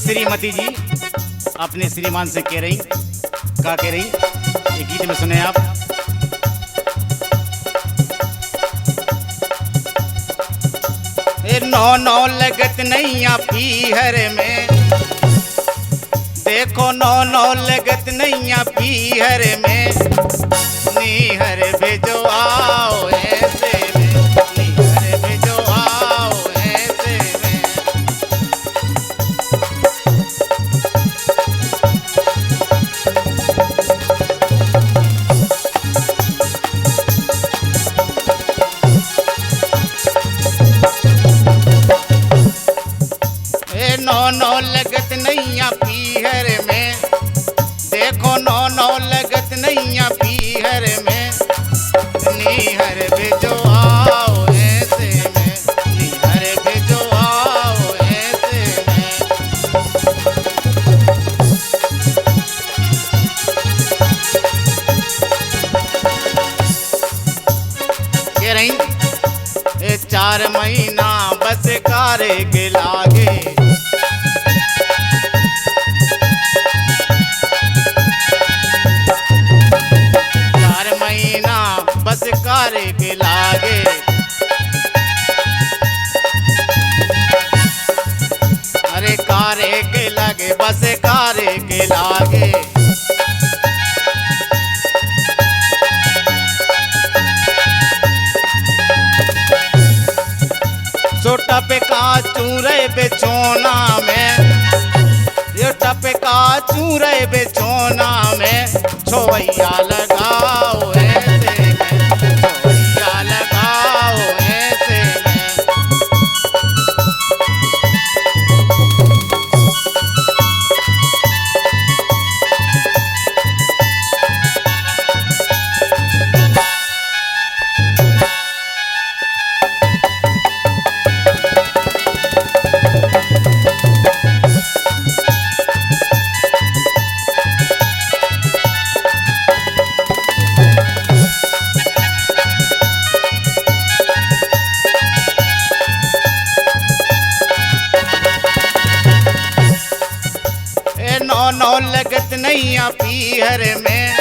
श्रीमती जी अपने श्रीमान से कह रही, क्या कह रही, ये गीत में सुने आप। नौ नौ लगत नैया पीहर में, देखो नौ नौ लगत नैया पीहर में, नीहर भेजो आओ ऐसे में, नीहर भेजो आओ ऐसे में। नौ नौ लगत नैया पीहर में, देखो नौ नौ लगत नैया पीहर में, नीहर भेजो आओ ऐसे में, नीहर भेजो आओ ऐसे में। कह रही 4 महीना बस कारे के लागे, 4 महीना बस कारे के लागे, अरे कारे के लागे बस कारे के लागे। सो टपका चूरे बेचोना में, ये टपका चूरे बेचोना में, छोवैया लगाओ ऐसे में, छोवैया लगाओ ऐसे में। नौ नौ लगत नैया पीहर में,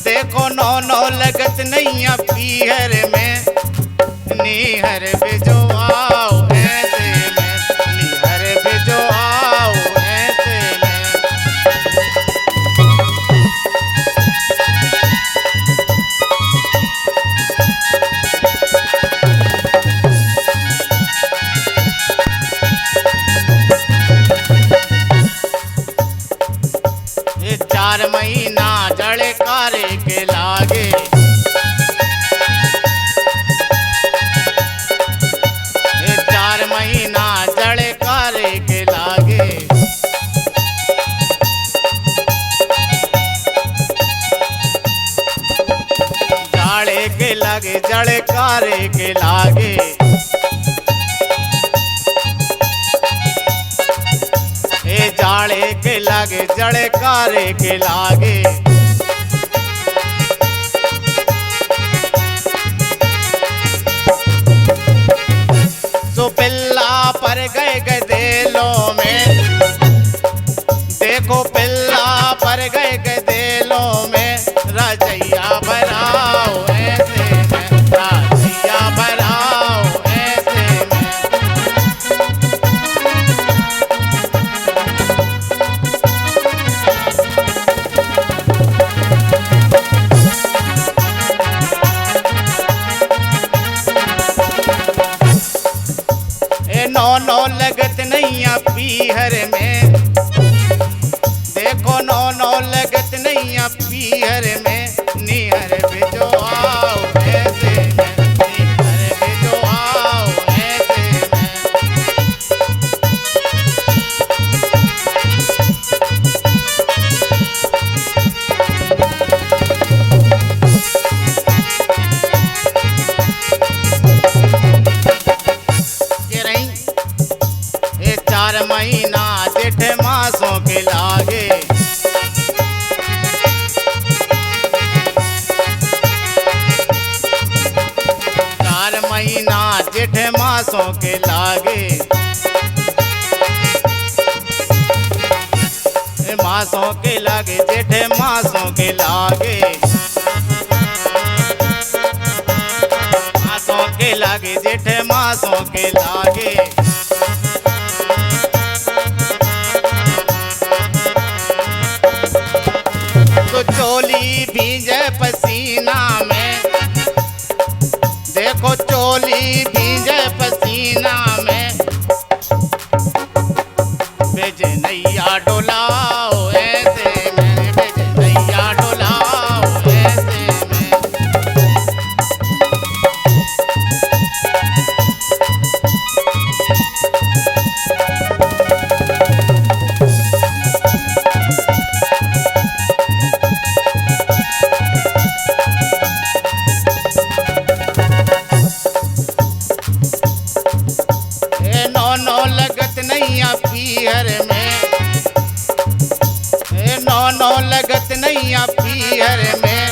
देखो नौ नौ लगत नैया पीहर में, नीहर भेजो आओ ऐसे में, नीहर भेजो आओ ऐसे में। ये 4 महीना जड़े कारे के लागे, ये 4 महीना जड़े कारे के लागे। जाड़े के लागे जड़े कारे के लागे, ए जाड़े के लागे जड़े कारे के लागे। सो पिल्ला पर गए गदेलों में, देखो पिल्ला पर गए गदेलों में, रजैया भराओ ऐसे में, रजैया भराओ ऐसे में। नौ नौ लगत नैया पीहर में, देखो नौ नौ लगत नैया पीहर में, नीहर भेजो आओ ऐसे में, नीहर भेजो आओ ऐसे में। कह रही 4 महीना जेठ मासों के लागे, 4 महीना जेठ मासों के लागे। मासों के लागे जेठ मासों के लागे, मासों के लागे जेठ मासों के लागे। तो चोली भीजे पसीना में, देखो चोली भीजे पसीना में, बेजे नैया डोलाओ ऐसे में, बेजे नैया डोलाओ ऐसे में। नौ लगत नैया पीहर में, नौ लगत नैया पीहर में,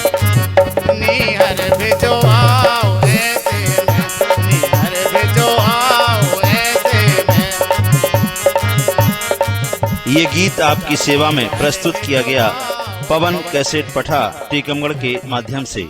निहर भेजो आओ ऐसे में, निहर भेजो आओ ऐसे में। ये गीत आपकी सेवा में प्रस्तुत किया गया पवन कैसेट पठा टीकमगढ़ के माध्यम से।